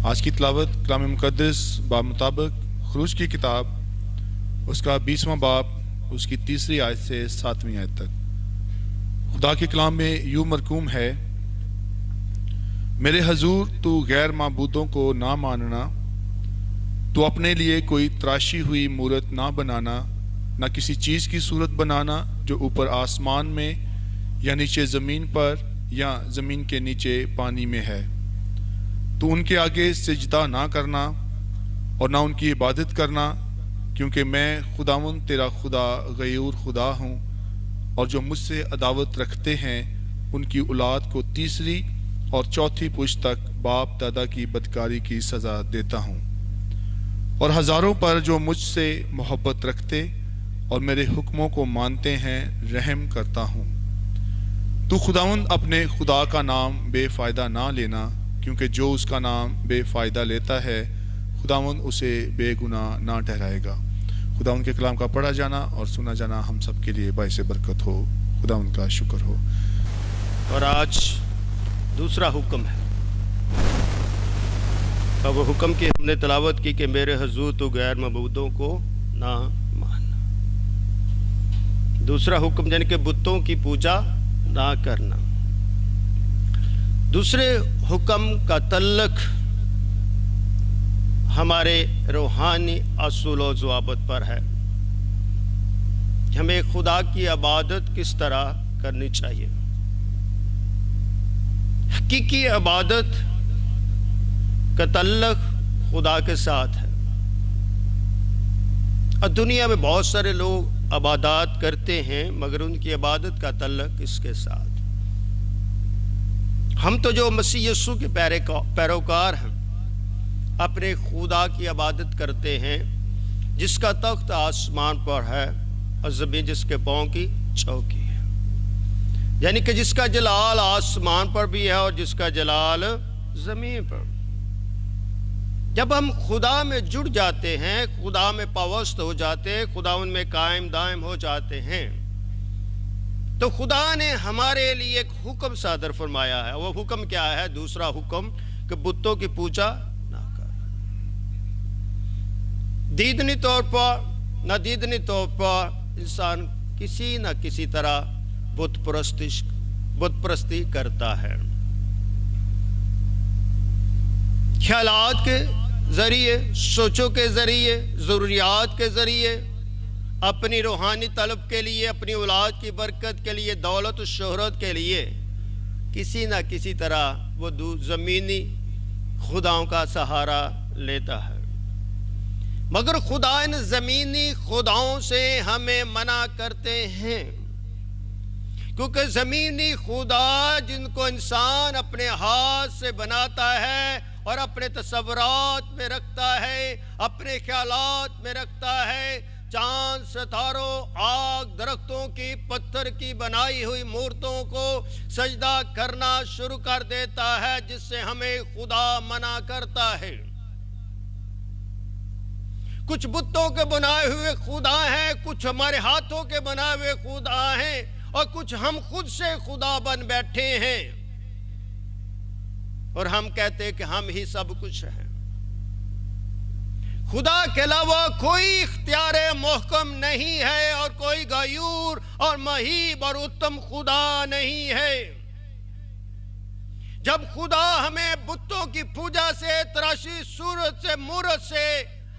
آج کی تلاوت کلام مقدس باب مطابق خروج کی کتاب اس کا 20واں باب اس کی 3 آیت سے 7ویں آیت تک خدا کے کلام میں یوں مرقوم ہے: میرے حضور تو غیر معبودوں کو نہ ماننا، تو اپنے لیے کوئی تراشی ہوئی مورت نہ بنانا، نہ کسی چیز کی صورت بنانا جو اوپر آسمان میں یا نیچے زمین پر یا زمین کے نیچے پانی میں ہے۔ تو ان کے آگے سجدہ نہ کرنا اور نہ ان کی عبادت کرنا، کیونکہ میں خداوند تیرا خدا غیور خدا ہوں، اور جو مجھ سے عداوت رکھتے ہیں ان کی اولاد کو 3 اور 4 پشت تک باپ دادا کی بدکاری کی سزا دیتا ہوں، اور ہزاروں پر جو مجھ سے محبت رکھتے اور میرے حکموں کو مانتے ہیں رحم کرتا ہوں۔ تو خداوند اپنے خدا کا نام بے فائدہ نہ لینا، کیونکہ جو اس کا نام بے فائدہ لیتا ہے خداوند اسے بے گناہ نہ ٹھہرائے گا۔ خداوند کے کلام کا پڑھا جانا اور سنا جانا ہم سب کے لیے باعث برکت ہو۔ خداوند کا شکر ہو۔ اور آج دوسرا حکم ہے، اور وہ حکم کی ہم نے تلاوت کی کہ میرے حضور تو غیر معبودوں کو نہ ماننا۔ دوسرا حکم یعنی کہ بتوں کی پوجا نہ کرنا۔ دوسرے حکم کا تعلق ہمارے روحانی اصول و ضوابط پر ہے کہ ہمیں خدا کی عبادت کس طرح کرنی چاہیے۔ حقیقی عبادت کا تعلق خدا کے ساتھ ہے، اور دنیا میں بہت سارے لوگ عبادات کرتے ہیں مگر ان کی عبادت کا تعلق اس کے ساتھ۔ ہم تو جو مسیح یسوع کے پیروکار ہیں اپنے خدا کی عبادت کرتے ہیں جس کا تخت آسمان پر ہے اور زمین جس کے پاؤں کی چوکی ہے، یعنی کہ جس کا جلال آسمان پر بھی ہے اور جس کا جلال زمین پر۔ جب ہم خدا میں جڑ جاتے ہیں، خدا میں پاوست ہو جاتے ہیں، خدا ان میں قائم دائم ہو جاتے ہیں، تو خدا نے ہمارے لیے ایک حکم صادر فرمایا ہے۔ وہ حکم کیا ہے؟ دوسرا حکم کہ بتوں کی پوجا نہ کر۔ دیدنی طور پر نہ دیدنی طور پر انسان کسی نہ کسی طرح بت پرستی کرتا ہے، خیالات کے ذریعے، سوچوں کے ذریعے، ضروریات کے ذریعے، اپنی روحانی طلب کے لیے، اپنی اولاد کی برکت کے لیے، دولت و شہرت کے لیے کسی نہ کسی طرح وہ زمینی خداؤں کا سہارا لیتا ہے۔ مگر خدا ان زمینی خداؤں سے ہمیں منع کرتے ہیں، کیونکہ زمینی خدا جن کو انسان اپنے ہاتھ سے بناتا ہے اور اپنے تصورات میں رکھتا ہے، اپنے خیالات میں رکھتا ہے، چاند، ستاروں، آگ، درختوں کی، پتھر کی بنائی ہوئی مورتوں کو سجدہ کرنا شروع کر دیتا ہے، جس سے ہمیں خدا منع کرتا ہے۔ کچھ بتوں کے بنائے ہوئے خدا ہیں، کچھ ہمارے ہاتھوں کے بنائے ہوئے خدا ہیں، اور کچھ ہم خود سے خدا بن بیٹھے ہیں، اور ہم کہتے ہیں کہ ہم ہی سب کچھ ہیں۔ خدا کے علاوہ کوئی اختیار محکم نہیں ہے، اور کوئی غیور اور مہیب اور اتم خدا نہیں ہے۔ جب خدا ہمیں بتوں کی پوجا سے، تراشی صورت سے، مورت سے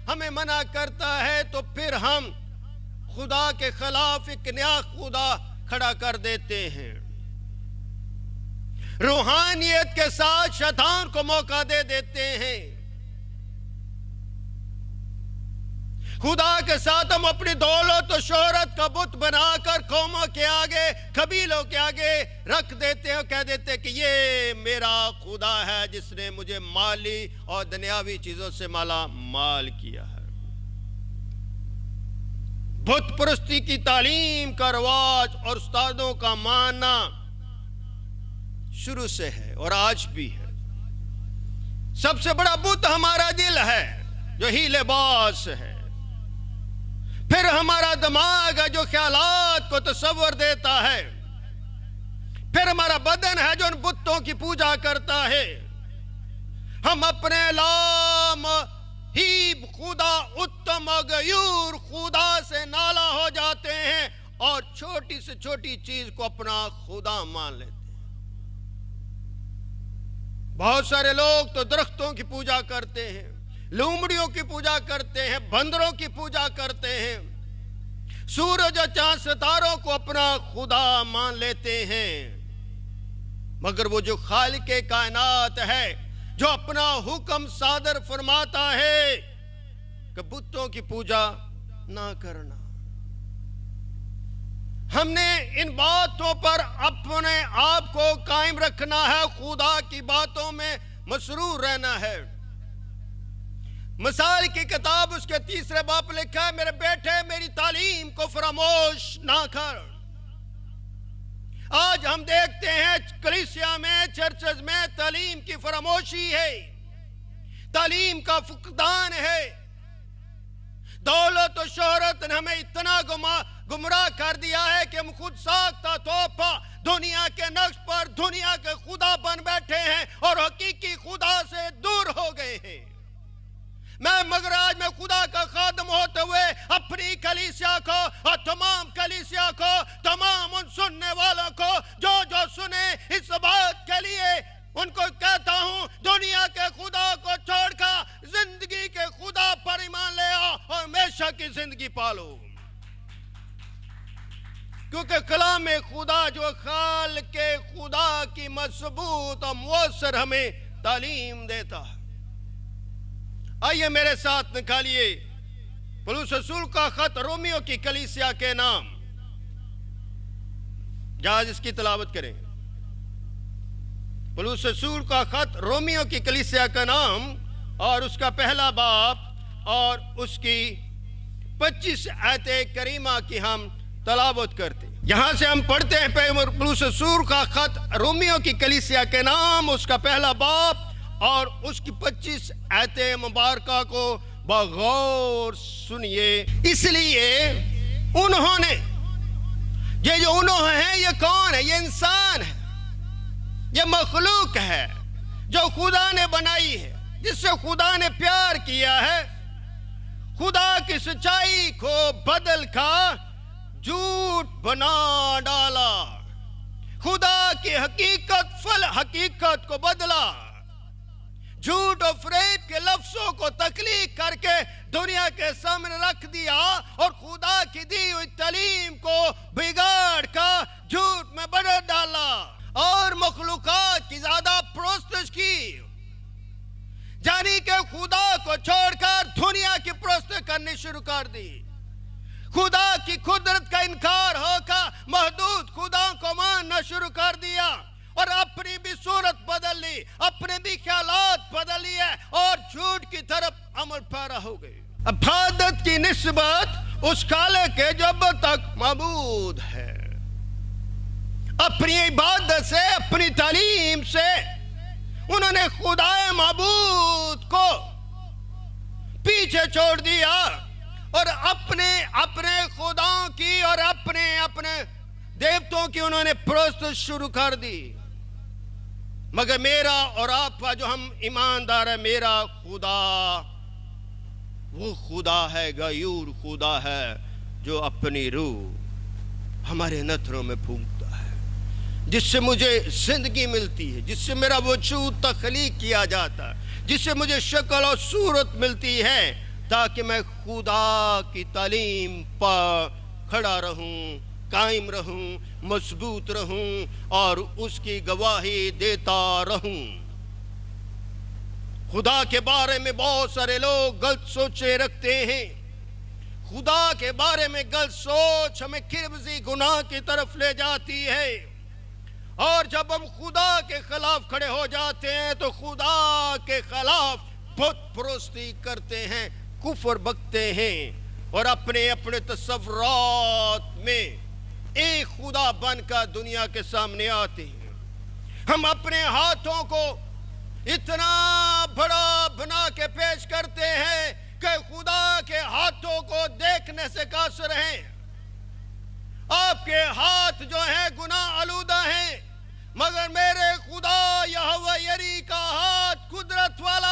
ہمیں منع کرتا ہے، تو پھر ہم خدا کے خلاف ایک نیا خدا کھڑا کر دیتے ہیں۔ روحانیت کے ساتھ شیطان کو موقع دے دیتے ہیں۔ خدا کے ساتھ ہم اپنی دولت و شہرت کا بت بنا کر قوموں کے آگے، قبیلوں کے آگے رکھ دیتے ہیں اور کہہ دیتے ہیں کہ یہ میرا خدا ہے جس نے مجھے مالی اور دنیاوی چیزوں سے مالا مال کیا ہے۔ بت پرستی کی تعلیم کا رواج اور استادوں کا ماننا شروع سے ہے اور آج بھی ہے۔ سب سے بڑا بت ہمارا دل ہے جو ہی لباس ہے، پھر ہمارا دماغ ہے جو خیالات کو تصور دیتا ہے، پھر ہمارا بدن ہے جو ان بتوں کی پوجا کرتا ہے، ہم اپنے لام ہیب خدا اتم غیور خدا سے نالا ہو جاتے ہیں اور چھوٹی سے چھوٹی چیز کو اپنا خدا مان لیتے ہیں۔ بہت سارے لوگ تو درختوں کی پوجا کرتے ہیں، لومڑیوں کی پوجا کرتے ہیں، بندروں کی پوجا کرتے ہیں، سورج اور چاند ستاروں کو اپنا خدا مان لیتے ہیں، مگر وہ جو خالق کائنات ہے، جو اپنا حکم صادر فرماتا ہے کہ بتوں کی پوجا نہ کرنا۔ ہم نے ان باتوں پر اپنے آپ کو قائم رکھنا ہے، خدا کی باتوں میں مسرور رہنا ہے۔ مثال کی کتاب اس کے 3 باب لکھا ہے، میرے بیٹے میری تعلیم کو فراموش نہ کر۔ آج ہم دیکھتے ہیں کلیسیا میں، چرچز میں تعلیم کی فراموشی ہے، تعلیم کا فقدان ہے۔ دولت و شہرت نے ہمیں اتنا گمراہ کر دیا ہے کہ ہم خود ساختہ توپا دنیا کے نقش پر دنیا کے خدا بن بیٹھے ہیں اور حقیقی خدا سے دور ہو گئے ہیں۔ مگر آج میں خدا کا خادم ہوتے ہوئے اپنی کلیسیا کو اور تمام کلیسیا کو، تمام ان سننے والوں کو جو سنے اس بات کے لیے ان کو کہتا ہوں، دنیا کے خدا کو چھوڑ کر زندگی کے خدا پر ایمان لے آؤ اور ہمیشہ کی زندگی پالو، کیونکہ کلام خدا جو خالق خدا کی مضبوط اور مؤثر ہمیں تعلیم دیتا ہے۔ آئیے میرے ساتھ نکالیے پولس رسول کا خط رومیو کی کلیسیا کے نام، جہاز اس کی تلاوت کریں۔ پولس رسول کا خط رومیو کی کلیسیا کا نام اور اس کا پہلا باب اور اس کی 25 آیت کریمہ کی ہم تلاوت کرتے ہیں۔ یہاں سے ہم پڑھتے ہیں پولس رسول کا خط رومیو کی کلیسیا کے نام، اس کا پہلا باب اور اس کی 25 آیت مبارکہ کو بغور سنیے۔ اس لیے انہوں نے، یہ جو انہوں ہیں یہ کون ہے؟ یہ انسان ہے، یہ مخلوق ہے جو خدا نے بنائی ہے، جس سے خدا نے پیار کیا ہے۔ خدا کی سچائی کو بدل کر جھوٹ بنا ڈالا، خدا کی حقیقت کو بدلا، جھوٹ اور فریب کے لفظوں کو تخلیق کر کے دنیا کے سامنے رکھ دیا اور خدا کی دی ہوئی تعلیم کو بگاڑ کر جھوٹ میں بدل ڈالا اور مخلوقات کی زیادہ پرستش کی، یعنی کہ خدا کو چھوڑ کر دنیا کی پرستش کرنی شروع کر دی۔ خدا کی قدرت کا انکار ہو کر محدود خدا کو ماننا شروع کر دیا اور اپنی بھی صورت بدل لی، اپنے بھی خیالات بدل لیے اور جھوٹ کی طرف عمل پیرا ہو گئے۔ عبادت کی نسبت اس خالق کے جو اب تک معبود ہے، اپنی عبادت سے، اپنی تعلیم سے انہوں نے خدا معبود کو پیچھے چھوڑ دیا اور اپنے خداؤں کی اور اپنے دیوتوں کی انہوں نے پرست شروع کر دی۔ مگر میرا اور آپ کا جو ہم ایماندار ہے، میرا خدا وہ خدا ہے، غیور خدا ہے، جو اپنی روح ہمارے نتھروں میں پھونکتا ہے، جس سے مجھے زندگی ملتی ہے، جس سے میرا وجود تخلیق کیا جاتا ہے، جس سے مجھے شکل اور صورت ملتی ہے، تاکہ میں خدا کی تعلیم پر کھڑا رہوں، قائم رہوں، مضبوط رہوں اور اس کی گواہی دیتا رہوں۔ خدا کے بارے میں بہت سارے لوگ غلط سوچیں رکھتے ہیں۔ خدا کے بارے میں غلط سوچ ہمیں کربزی گناہ کی طرف لے جاتی ہے، اور جب ہم خدا کے خلاف کھڑے ہو جاتے ہیں تو خدا کے خلاف بت پرستی کرتے ہیں، کفر بکتے ہیں اور اپنے تصورات میں ایک خدا بن کر دنیا کے سامنے آتے ہیں۔ ہم اپنے ہاتھوں کو اتنا بڑا بنا کے پیش کرتے ہیں کہ خدا کے ہاتھوں کو دیکھنے سے قاصر ہیں۔ آپ کے ہاتھ جو ہیں گناہ آلودہ ہیں، مگر میرے خدا یہوہ یری کا ہاتھ قدرت والا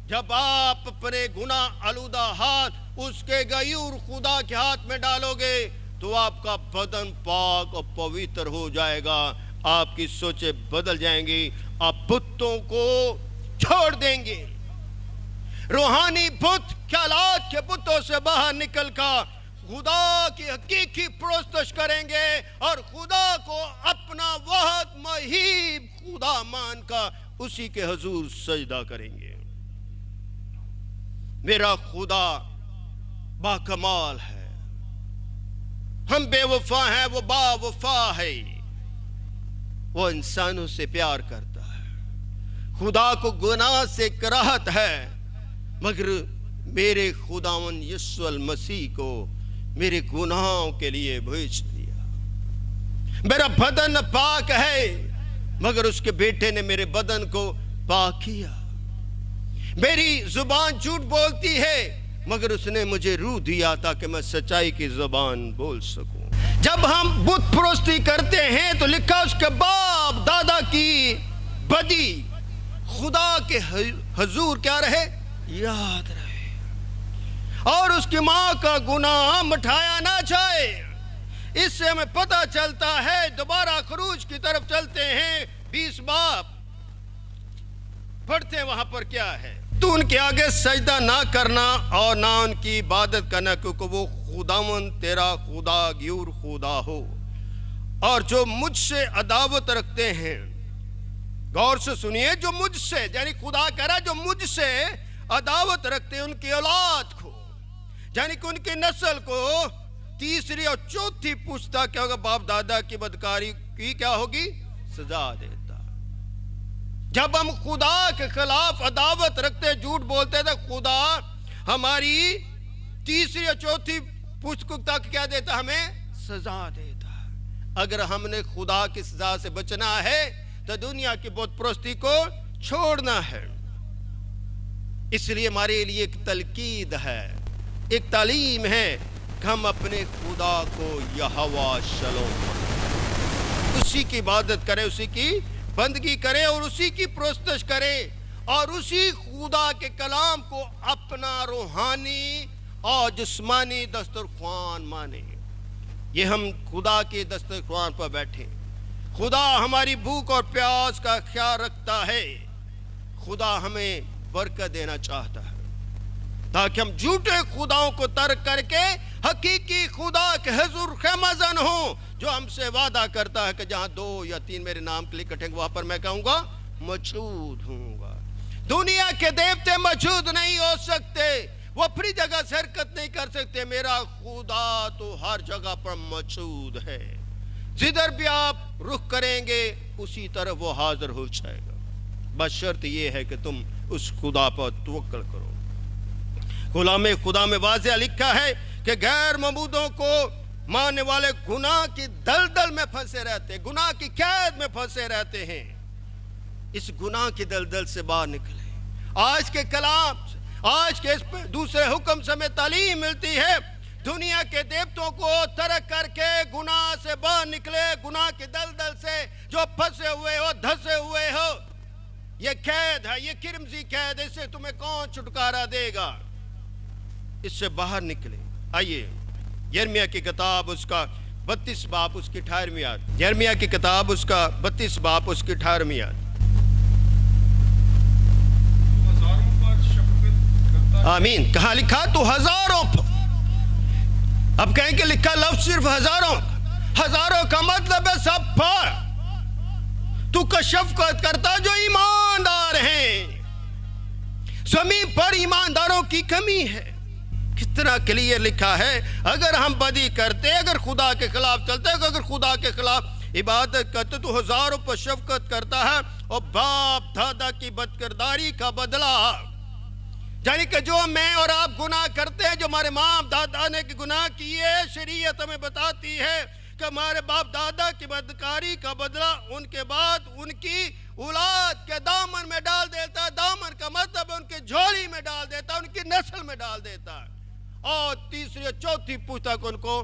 جب آپ اپنے گناہ آلودہ ہاتھ اس کے غیور خدا کے ہاتھ میں ڈالو گے تو آپ کا بدن پاک اور پویتر ہو جائے گا، آپ کی سوچیں بدل جائیں گی، آپ بتوں کو چھوڑ دیں گے، روحانی بت خیالات کے بتوں سے باہر نکل کر خدا کی حقیقی پرستش کریں گے اور خدا کو اپنا واحد مہیب خدا مان کر اسی کے حضور سجدہ کریں گے۔ میرا خدا باکمال ہے، ہم بے وفا ہیں، وہ با وفا ہے، وہ انسانوں سے پیار کرتا ہے، خدا کو گناہ سے کراہت ہے، مگر میرے خداوند یسوع المسیح کو میرے گناہوں کے لیے بھیج دیا۔ میرا بدن پاک ہے مگر اس کے بیٹے نے میرے بدن کو پاک کیا۔ میری زبان جھوٹ بولتی ہے مگر اس نے مجھے روح دیا تاکہ میں سچائی کی زبان بول سکوں۔ جب ہم بت پرستی کرتے ہیں تو لکھا اس کے باپ دادا کی بدی خدا کے حضور کیا رہے؟ یاد رہے، اور اس کی ماں کا گناہ مٹھایا نہ جائے۔ اس سے ہمیں پتہ چلتا ہے، دوبارہ خروج کی طرف چلتے ہیں، 20 باب پڑھتے ہیں، وہاں پر کیا ہے؟ تو ان کے آگے سجدہ نہ کرنا اور نہ ان کی عبادت کرنا، کیونکہ وہ خداوند تیرا خدا غیور خدا ہو، اور جو مجھ سے عداوت رکھتے ہیں، غور سے سنیے، جو مجھ سے، یعنی خدا کہہ رہا ہے جو مجھ سے عداوت رکھتے ہیں ان کی اولاد کو، یعنی کہ ان کی نسل کو تیسری اور چوتھی پوچھتا کیا ہوگا، باپ دادا کی بدکاری کی کیا ہوگی؟ سزا دیتا۔ جب ہم خدا کے خلاف عداوت رکھتے، جھوٹ بولتے تھے، خدا ہماری تیسری اور چوتھی پوچھ تک کیا دیتا؟ ہمیں سزا دیتا۔ اگر ہم نے خدا کی سزا سے بچنا ہے تو دنیا کی بت پرستی کو چھوڑنا ہے۔ اس لیے ہمارے لیے ایک تلقید ہے، ایک تعلیم ہے کہ ہم اپنے خدا کو یہوہ شلوم، اسی کی عبادت کریں، اسی کی بندگی کریں اور اسی کی پرستش کریں، اور اسی خدا کے کلام کو اپنا روحانی اور جسمانی دسترخوان مانیں۔ یہ ہم خدا کے دسترخوان پر بیٹھیں، خدا ہماری بھوک اور پیاس کا خیال رکھتا ہے، خدا ہمیں برکت دینا چاہتا ہے تاکہ ہم جھوٹے خداؤں کو ترک کر کے حقیقی خدا کے حضور خیمہ ہوں، جو ہم سے وعدہ کرتا ہے کہ جہاں 2 یا 3 میرے نام کے لیے اکٹھیں گے وہاں پر میں کہوں گا موجود ہوں گا۔ دنیا کے دیوتے موجود نہیں ہو سکتے، وہ اپنی جگہ سے حرکت نہیں کر سکتے، میرا خدا تو ہر جگہ پر موجود ہے، جدھر بھی آپ رخ کریں گے اسی طرف وہ حاضر ہو جائے گا، بس شرط یہ ہے کہ تم اس خدا پر توکل کرو۔ کلام خدا میں واضح لکھا ہے کہ غیر معبودوں کو ماننے والے گناہ کی دلدل میں پھنسے رہتے ہیں، گناہ کی قید میں پھنسے رہتے ہیں۔ اس گناہ کی دلدل سے باہر نکلے، آج کے کلام سے، آج کے اس دوسرے حکم سے ہمیں تعلیم ملتی ہے، دنیا کے دیوتوں کو ترک کر کے گناہ سے باہر نکلے، گناہ کی دلدل سے جو پھنسے ہوئے ہو، دھسے ہوئے ہو، یہ قید ہے، یہ کرمزی قید ہے، اس سے تمہیں کون چھٹکارا دے گا؟ اس سے باہر نکلے۔ آئیے یرمیہ کی کتاب اس کا 32 باب اس کی 18ویں آیت، یرمیہ کی کتاب اس کا 32 باب اس کی 18ویں آیت۔ آمین۔ کہاں لکھا؟ تو ہزاروں پر، اب کہیں کہ لکھا لفظ صرف ہزاروں، ہزاروں کا مطلب ہے سب پر، تو کا شفقت کرتا جو ایماندار ہیں، زمین پر ایمانداروں کی کمی ہے۔ کتنا کلیئر لکھا ہے، اگر ہم بدی کرتے، اگر خدا کے خلاف چلتے، اگر خدا کے خلاف عبادت کرتے تو ہزاروں پر شفقت کرتا ہے، اور باپ دادا کی بدکرداری کا بدلہ، یعنی کہ جو میں اور آپ گناہ کرتے ہیں، جو ہمارے ماں دادا نے گناہ کیے، شریعت ہمیں بتاتی ہے کہ ہمارے باپ دادا کی بدکاری کا بدلہ ان کے بعد ان کی اولاد کے دامن میں ڈال دیتا ہے۔ دامن کا مطلب ان کی جھولی میں ڈال دیتا ہے، ان کی نسل میں ڈال دیتا ہے، اور تیسری اور چوتھی پوچھ تک ان کو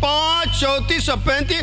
5:34-35।